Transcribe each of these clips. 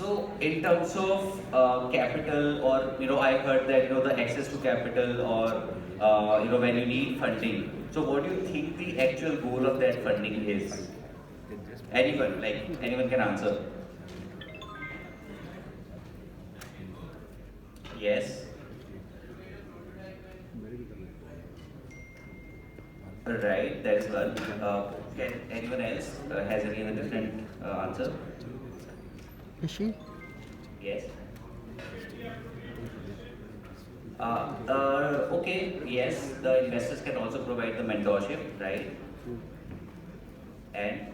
So in terms of capital, or I heard that the access to capital, or when you need funding. So what do you think the actual goal of that funding is? Anyone, like anyone can answer. Yes. Right, that is one. Can anyone else has any other different answer? Is she? Yes. Okay, yes, the investors can also provide the mentorship, right? And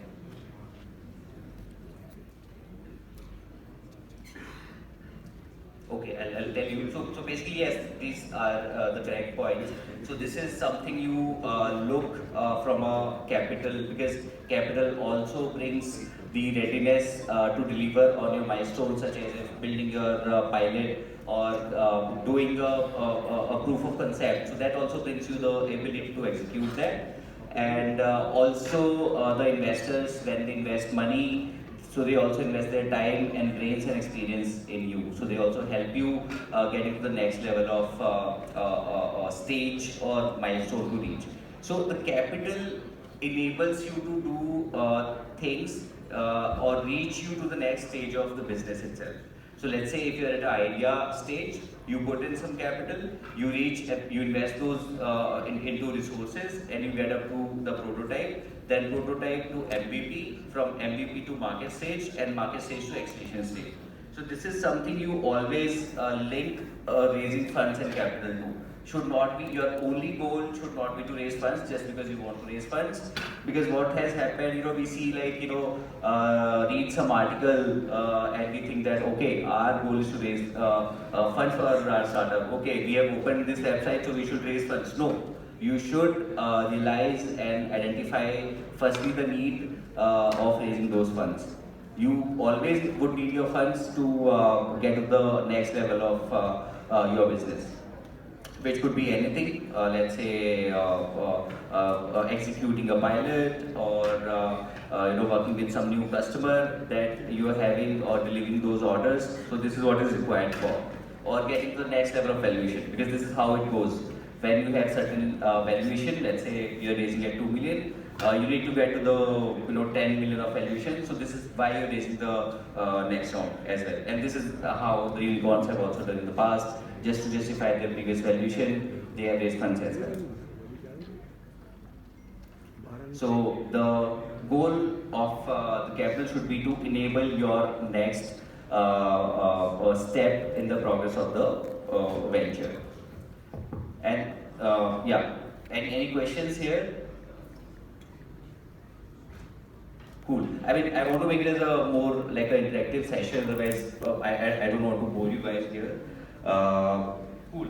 okay, I'll tell you. So basically, yes, these are the correct points. So this is something you look from a capital, because capital also brings the readiness to deliver on your milestones, such as if building your pilot, or doing a proof of concept. So that also brings you the ability to execute that. And also the investors, when they invest money, so they also invest their time and brains and experience in you. So they also help you getting to the next level of stage or milestone to reach. So the capital enables you to do things or reach you to the next stage of the business itself. So let's say if you're at an idea stage, you put in some capital, you reach, you invest those into resources, and you get up to the prototype, then prototype to MVP, from MVP to market stage, and market stage to execution stage. So this is something you always link raising funds and capital to. Should not be your only goal. Should not be to raise funds just because you want to raise funds. Because what has happened, we see, like, read some article and we think that, okay, our goal is to raise funds for our startup. Okay, we have opened this website, so we should raise funds. No, you should realize and identify firstly the need of raising those funds. You always would need your funds to get to the next level of your business, which could be anything. Let's say executing a pilot, or working with some new customer that you are having, or delivering those orders. So this is what is required for, or getting to the next level of valuation, because this is how it goes. When you have certain valuation, let's say you're raising at 2 million, you need to get to the 10 million of valuation. So this is why you're raising the next round as well. And this is how the unicorns have also done in the past, just to justify their biggest valuation. They have raised funds as well. So the goal of the capital should be to enable your next step in the progress of the venture. And yeah, any questions here? Cool. I mean, I want to make it as a more like an interactive session. Otherwise, I don't want to bore you guys here. Cool.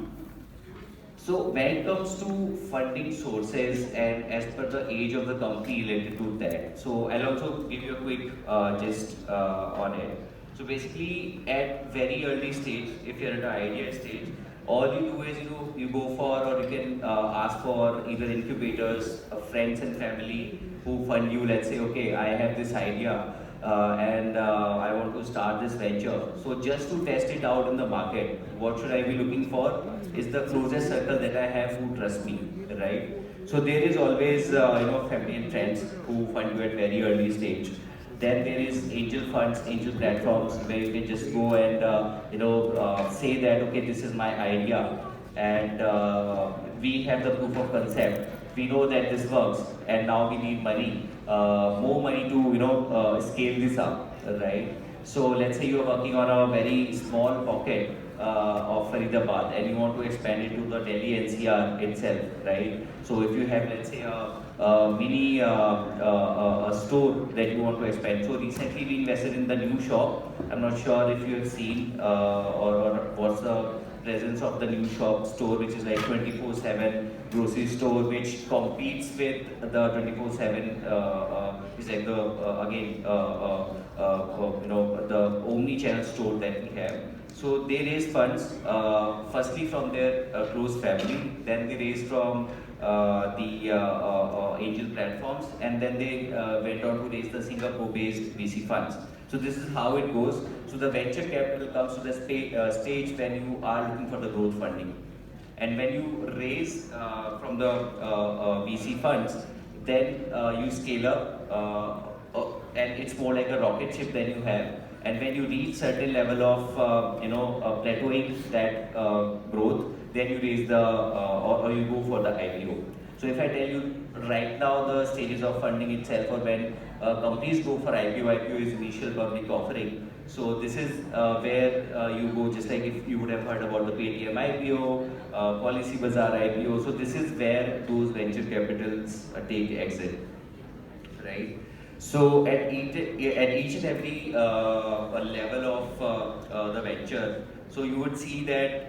So when it comes to funding sources, and as per the age of the company related to that, so I'll also give you a quick gist on it. So basically, at very early stage, if you're at an idea stage, all you do is you go for, or you can ask for either incubators, friends and family who fund you. Let's say, okay, I have this idea and I want to start this venture. So just to test it out in the market, what should I be looking for? Is the closest circle that I have who trust me, right? So there is always family and friends who fund you at very early stage. Then there is angel funds, angel platforms, where you can just go and say that, okay, this is my idea, and we have the proof of concept. We know that this works, and now we need money, more money to scale this up, right? So let's say you are working on a very small pocket of Faridabad, and you want to expand it to the Delhi NCR itself, right? So if you have, let's say, a mini a store that you want to expand. So recently we invested in the new shop. I'm not sure if you have seen or what's the presence of the new shop store, which is like 24/7 grocery store, which competes with the 24/7 is like the again the omni-channel store that we have. So they raise funds firstly from their close family, then they raise from the angel platforms, and then they went on to raise the Singapore-based VC funds. So this is how it goes. So the venture capital comes to the stage when you are looking for the growth funding. And when you raise from the VC funds, then you scale up, and it's more like a rocket ship that you have. And when you reach certain level of plateauing that growth, then you raise the or you go for the IPO. So if I tell you right now the stages of funding itself, or when companies go for IPO is initial public offering. So this is where you go, just like if you would have heard about the Paytm IPO, Policy Bazaar IPO. So this is where those venture capitals take exit, right? So at each and every level of the venture, so you would see that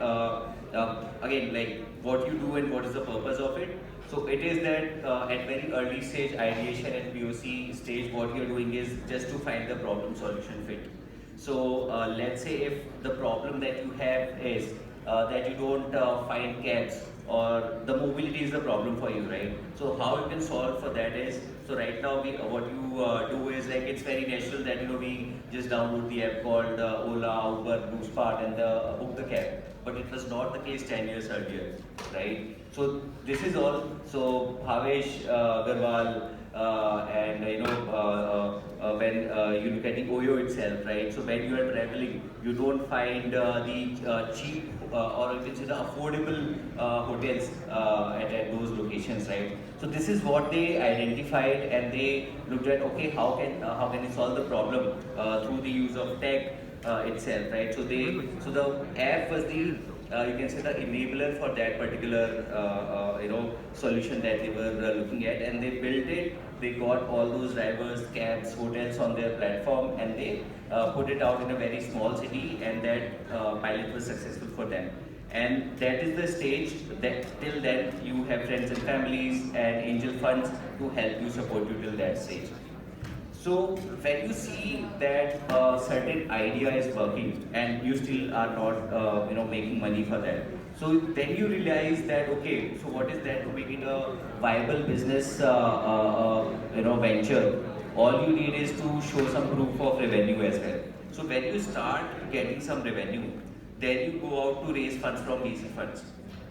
again, like what you do and what is the purpose of it. So it is that at very early stage ideation and POC stage, what you're doing is just to find the problem solution fit. So let's say if the problem that you have is that you don't find cabs, or the mobility is the problem for you, right? So how you can solve for that is, so right now what you do is, like, it's very natural that we just download the app called Ola, Uber, BlueSpart, and book the cab. But it was not the case 10 years earlier, right? So this is all. So Bhavesh Agarwal and when you look at the Oyo itself, right? So when you are traveling, you don't find the cheap or you can say the affordable hotels at those locations, right? So this is what they identified, and they looked at, okay, how can we solve the problem through the use of tech itself, right? So the app was the you can say the enabler for that particular solution that they were looking at, and they built it. They got all those drivers, cabs, hotels on their platform, and they put it out in a very small city, and that pilot was successful for them. And that is the stage that till then you have friends and families and angel funds to help you, support you till that stage. So when you see that a certain idea is working and you still are not making money for that, so then you realize that, okay, so what is that to make it a viable business venture? All you need is to show some proof of revenue as well. So when you start getting some revenue, then you go out to raise funds from VC funds,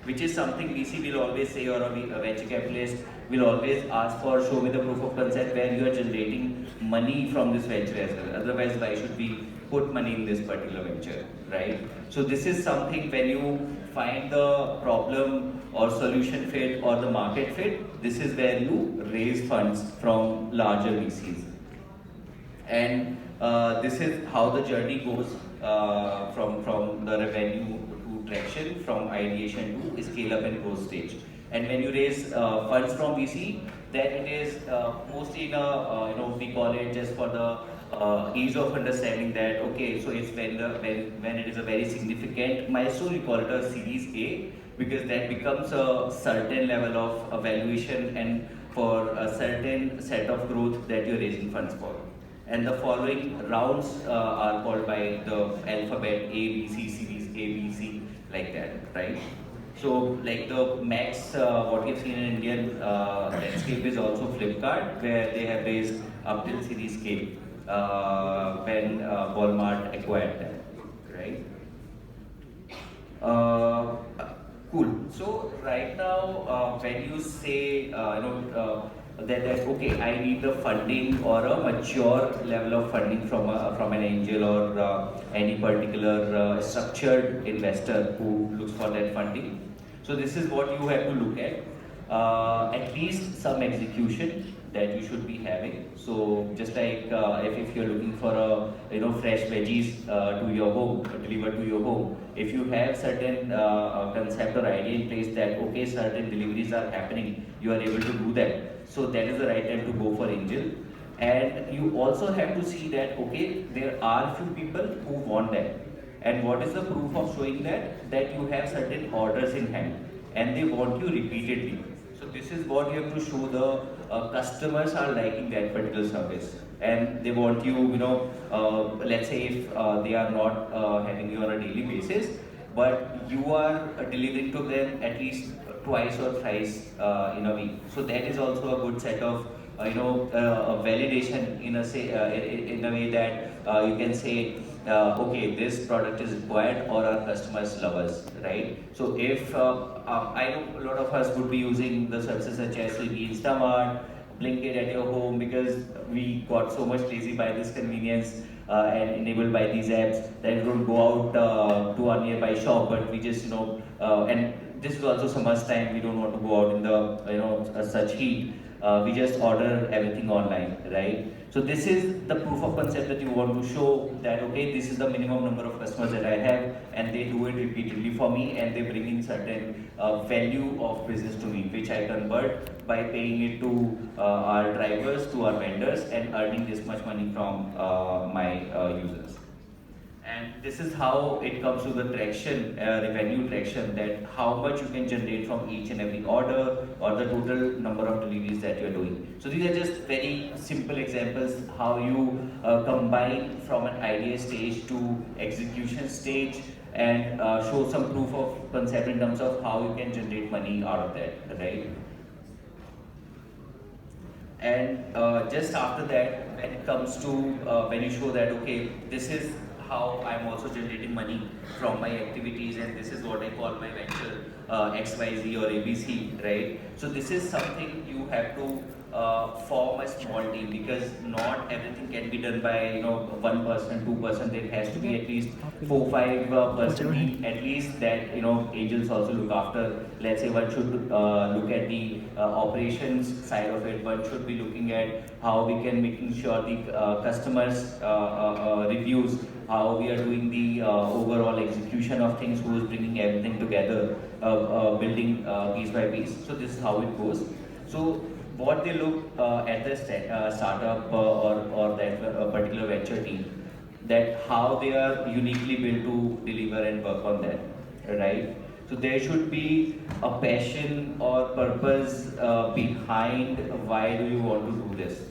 which is something VC will always say, or a venture capitalist will always ask for, show me the proof of concept where you are generating money from this venture as well. Otherwise, why should we put money in this particular venture, right? So this is something, when you find the problem or solution fit or the market fit, this is where you raise funds from larger VCs. And this is how the journey goes from the revenue to traction, from ideation to scale up and growth stage. And when you raise funds from VC, then it is mostly in a we call it, just for the ease of understanding, that okay, so it's when it is a very significant milestone, we call it a Series A, because that becomes a certain level of valuation and for a certain set of growth that you're raising funds for. And the following rounds are called by the alphabet A, B, C, Series A, B, C, like that, right? So, like the max, what we've seen in Indian landscape is also Flipkart, where they have raised up till Series K when Walmart acquired them, right? Cool. So right now, when you say that okay, I need the funding or a mature level of funding from an angel or any particular structured investor who looks for that funding. So this is what you have to look at least some execution that you should be having. So just like if you're looking for a fresh veggies to your home, delivered to your home, if you have certain concept or idea in place that okay, certain deliveries are happening, you are able to do that. So that is the right time to go for angel. And you also have to see that okay, there are few people who want that. And what is the proof of showing that? That you have certain orders in hand and they want you repeatedly. So this is what you have to show. The customers are liking that particular service and they want you, let's say if they are not having you on a daily basis, but you are delivering to them at least twice or thrice in a week. So that is also a good set of a validation in a way that you can say okay, this product is required or our customers love us, right? So if I know a lot of us would be using the services such as Swiggy, Instamart, Blinkit at your home because we got so much lazy by this convenience and enabled by these apps that we don't go out to our nearby shop, but we just and this is also summer's time. We don't want to go out in the such heat. We just order everything online, right? So this is the proof of concept that you want to show that okay, this is the minimum number of customers that I have, and they do it repeatedly for me, and they bring in certain value of business to me, which I convert by paying it to our drivers, to our vendors, and earning this much money from my users. And this is how it comes to the traction, revenue traction, that how much you can generate from each and every order or the total number of deliveries that you're doing. So these are just very simple examples how you combine from an idea stage to execution stage and show some proof of concept in terms of how you can generate money out of that, right? And just after that, when it comes to when you show that okay, this is how I'm also generating money from my activities, and this is what I call my venture XYZ or ABC, right? So this is something you have to form a small team, because not everything can be done by one person, two person. There has to be at least 4-5 person team at least that angels also look after. Let's say one should look at the operations side of it. One should be looking at how we can making sure the customers reviews, how we are doing the overall execution of things, who is bringing everything together, building piece by piece. So this is how it goes. So what they look at the startup or that particular venture team, that how they are uniquely built to deliver and work on that, right? So there should be a passion or purpose behind why do you want to do this.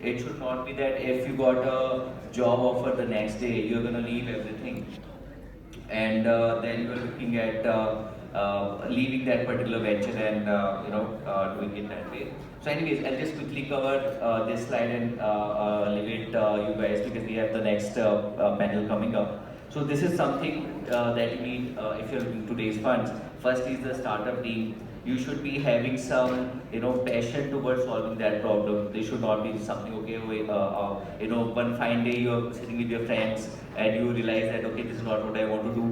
It should not be that if you got a job offer the next day, you're gonna leave everything, and then you're looking at leaving that particular venture and doing it that way. So, anyways, I'll just quickly cover this slide and leave it you guys, because we have the next panel coming up. So this is something that you need if you're looking to raise funds. First is the startup team. You should be having some passion towards solving that problem. They should not be something okay one fine day you're sitting with your friends and you realize that okay, this is not what I want to do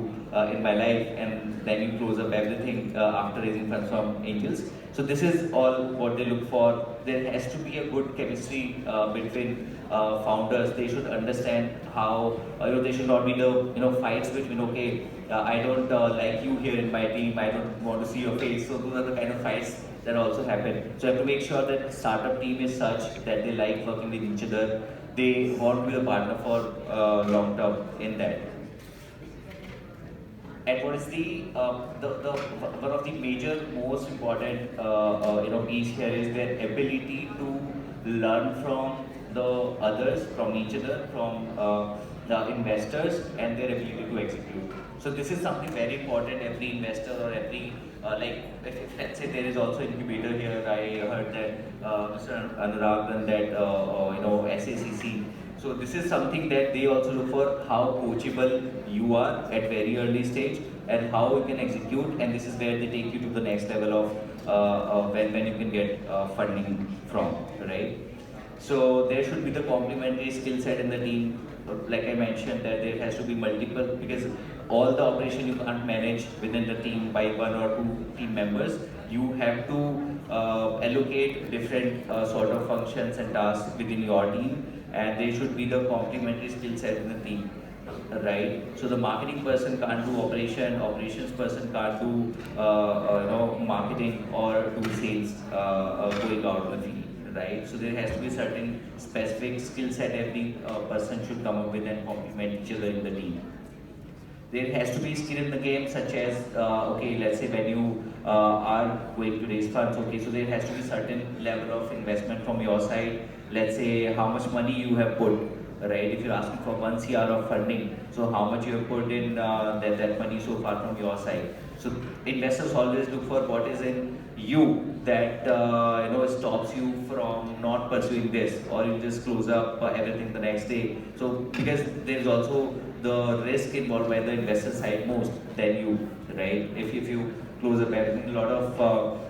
in my life, and then you close up everything after raising funds from angels. So this is all what they look for. There has to be a good chemistry between founders. They should understand how they should not be the fights between okay, I don't like you here in my team, I don't want to see your face. So those are the kind of fights that also happen. So you have to make sure that startup team is such that they like working with each other. They want to be a partner for long term in that. And what is the one of the major, most important piece here is their ability to learn from the others, from each other, from the investors, and their ability to execute. So this is something very important. Every investor or every if let's say there is also incubator here. I heard that Mr. Anurag done that SACC. So this is something that they also look for, how coachable you are at very early stage and how you can execute, and this is where they take you to the next level of when you can get funding from, right? So there should be the complementary skill set in the team. Like I mentioned, that there has to be multiple, because all the operation you can't manage within the team by one or two team members. You have to allocate different sort of functions and tasks within your team, and they should be the complementary skill set in the team, right? So the marketing person can't do operation, operations person can't do marketing or do sales going out in the field. Right, so there has to be certain specific skill set every person should come up with and complement each other in the team. There has to be skill in the game, such as okay, let's say when you are going to raise funds, okay, so there has to be certain level of investment from your side. Let's say how much money you have put, right? If you're asking for 1 CR of funding, so how much you have put in that money so far from your side. So investors always look for what is in you that stops you from not pursuing this, or you just close up everything the next day. So because there is also the risk involved by the investor side most than you, right? If you close a bank, a lot of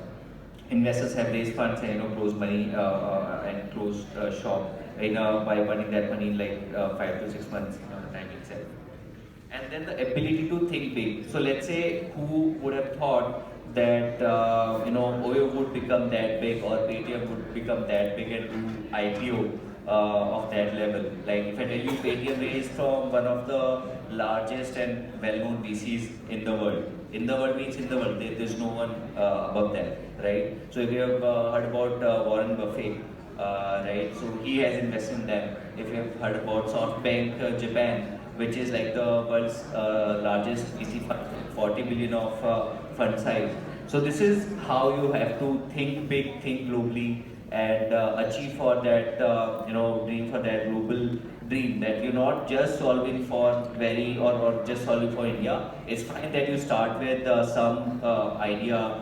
investors have raised funds and close money and close shop by burning that money in like 5 to 6 months time itself. And then the ability to think big. So let's say who would have thought that Oyo would become that big or Paytm would become that big and do IPO of that level. Like if I tell you Paytm raised from one of the largest and well-known VCs in the world. In the world means in the world. There's no one above that, right? So if you have heard about Warren Buffett, right? So he has invested in them. If you have heard about SoftBank Japan, which is like the world's largest VC fund, 40 billion of fund size. So this is how you have to think big, think globally, and achieve for that, dream for that global dream. That you're not just solving for or just solving for India. It's fine that you start with some idea,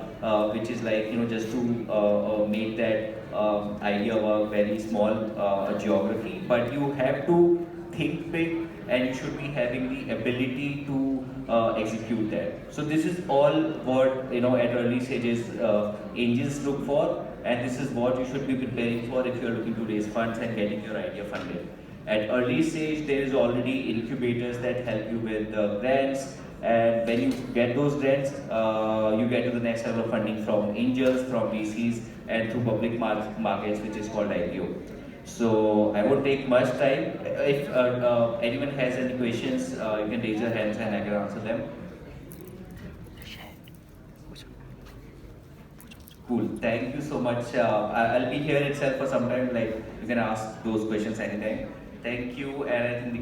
which is like just to make that idea work very small geography, but you have to think big and you should be having the ability to execute that. So this is all what at early stages angels look for, and this is what you should be preparing for if you're looking to raise funds and getting your idea funded. At early stage, there is already incubators that help you with grants, and when you get those grants, you get to the next level of funding from angels, from VCs, and through public markets, which is called IPO. So I won't take much time. If anyone has any questions, you can raise your hands and I can answer them. Cool. Thank you so much. I'll be here itself for some time. Like you can ask those questions anytime. Thank you, and I think the